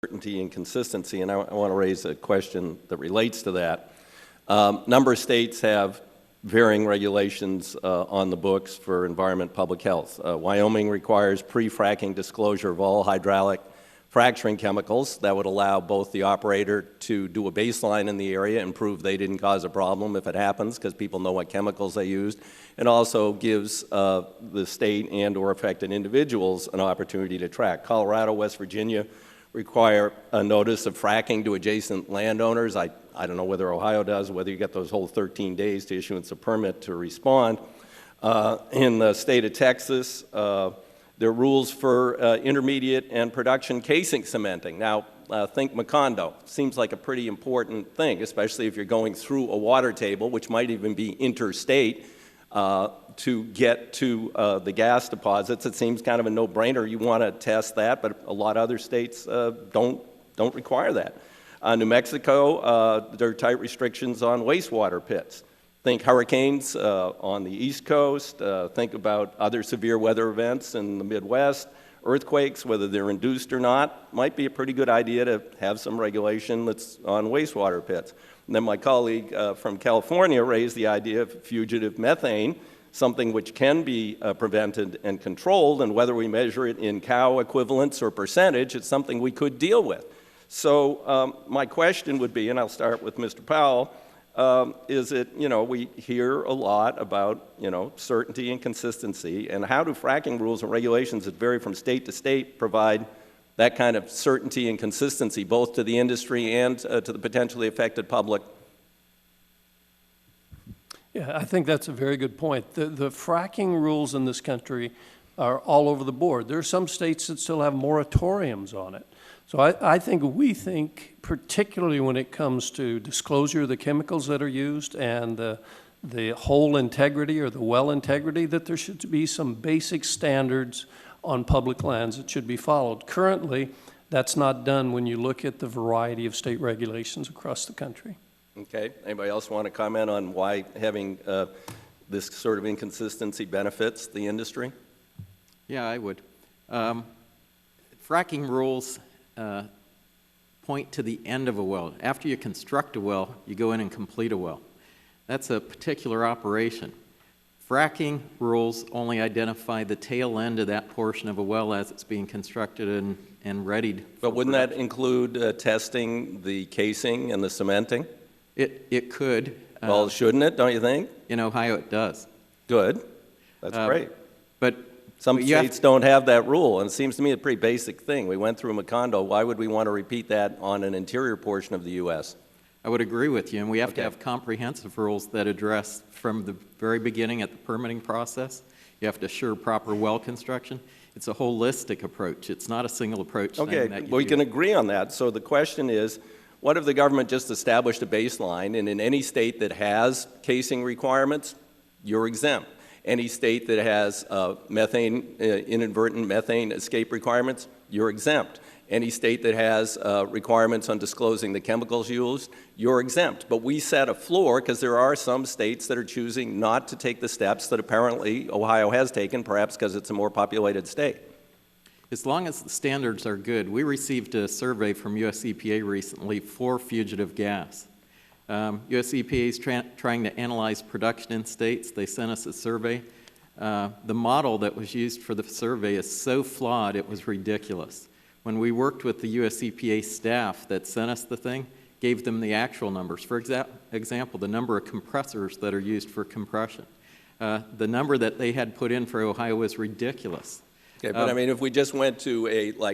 certainty and consistency, and I want to raise a question that relates to that. Number of states have varying regulations on the books for environment public health. Wyoming requires pre-fracking disclosure of all hydraulic fracturing chemicals. That would allow both the operator to do a baseline in the area and prove they didn't cause a problem if it happens, because people know what chemicals they used, and also gives the state and or affected individuals an opportunity to track. Colorado, West Virginia require a notice of fracking to adjacent landowners. I don't know whether Ohio does, whether you get those whole 13 days to issuance of permit to respond. In the state of Texas, there are rules for intermediate and production casing cementing. Now, think Macondo. Seems like a pretty important thing, especially if you're going through a water table, which might even be interstate, to get to the gas deposits. It seems kind of a no-brainer. You want to test that, but a lot of other states don't require that. New Mexico, there are tight restrictions on wastewater pits. Think hurricanes on the East Coast. Think about other severe weather events in the Midwest. Earthquakes, whether they're induced or not, might be a pretty good idea to have some regulation that's on wastewater pits. And then my colleague from California raised the idea of fugitive methane, something which can be prevented and controlled, and whether we measure it in cow equivalents or percentage, it's something we could deal with. So my question would be, and I'll start with Mr. Powell, is it, we hear a lot about, certainty and consistency, and how do fracking rules and regulations that vary from state to state provide that kind of certainty and consistency, both to the industry and to the potentially affected public? Yeah, I think that's a very good point. The fracking rules in this country are all over the board. There are some states that still have moratoriums on it. So I think we think, particularly when it comes to disclosure of the chemicals that are used and the hole integrity or the well integrity, that there should be some basic standards on public lands that should be followed. Currently, that's not done when you look at the variety of state regulations across the country. Okay. Anybody else want to comment on why having this sort of inconsistency benefits the industry? Yeah, I would. Fracking rules point to the end of a well. After you construct a well, you go in and complete a well. That's a particular operation. Fracking rules only identify the tail end of that portion of a well as it's being constructed and readied. But wouldn't that include testing the casing and the cementing? It could. Well, shouldn't it, don't you think? In Ohio, it does. Good. That's great. But some states don't have that rule, and it seems to me a pretty basic thing. We went through Macondo. Why would we want to repeat that on an interior portion of the U.S.? I would agree with you, and we have to have comprehensive rules that address from the very beginning at the permitting process. You have to assure proper well construction. It's a holistic approach. It's not a single approach. Okay, we can agree on that. So the question is, what if the government just established a baseline, and in any state that has casing requirements, you're exempt? Any state that has inadvertent methane escape requirements, you're exempt. Any state that has requirements on disclosing the chemicals used, you're exempt. But we set a floor because there are some states that are choosing not to take the steps that apparently Ohio has taken, perhaps because it's a more populated state. As long as the standards are good, we received a survey from US EPA recently for fugitive gas. US EPA is trying to analyze production in states. They sent us a survey. The model that was used for the survey is so flawed it was ridiculous. When we worked with the US EPA staff that sent us the thing, gave them the actual numbers. For example, the number of compressors that are used for compression. The number that they had put in for Ohio was ridiculous. Okay, but I mean, if we just went to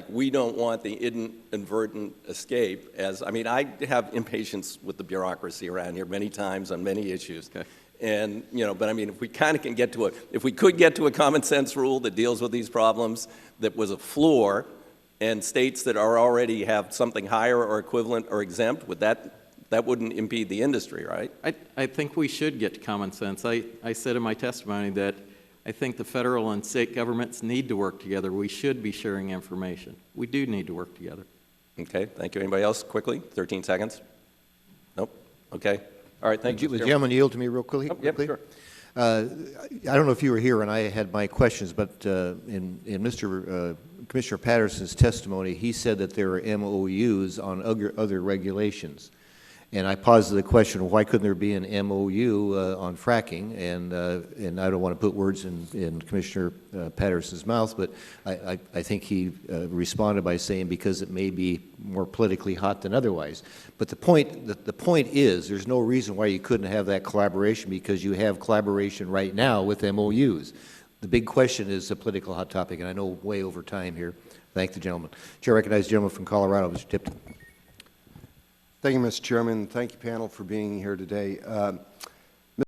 we don't want the inadvertent escape, I have impatience with the bureaucracy around here many times on many issues. Okay. And, but I mean, if we kind of can get to if we could get to a common sense rule that deals with these problems that was a floor, and states that are already have something higher or equivalent or exempt, that wouldn't impede the industry, right? I think we should get to common sense. I said in my testimony that I think the federal and state governments need to work together. We should be sharing information. We do need to work together. Okay, thank you. Anybody else quickly? 13 seconds? Nope. Okay. All right, thank you. The gentleman yield to me real quickly. Yep, sure. I don't know if you were here when I had my questions, but in Commissioner Patterson's testimony, he said that there are MOUs on other regulations. And I posited the question, why couldn't there be an MOU on fracking? And I don't want to put words in Commissioner Patterson's mouth, but I think he responded by saying because it may be more politically hot than otherwise. But the point is there's no reason why you couldn't have that collaboration, because you have collaboration right now with MOUs. The big question is a political hot topic, and I know way over time here. Thank the gentleman. Chair recognizes the gentleman from Colorado, Mr. Tipton. Thank you, Mr. Chairman. Thank you, panel, for being here today.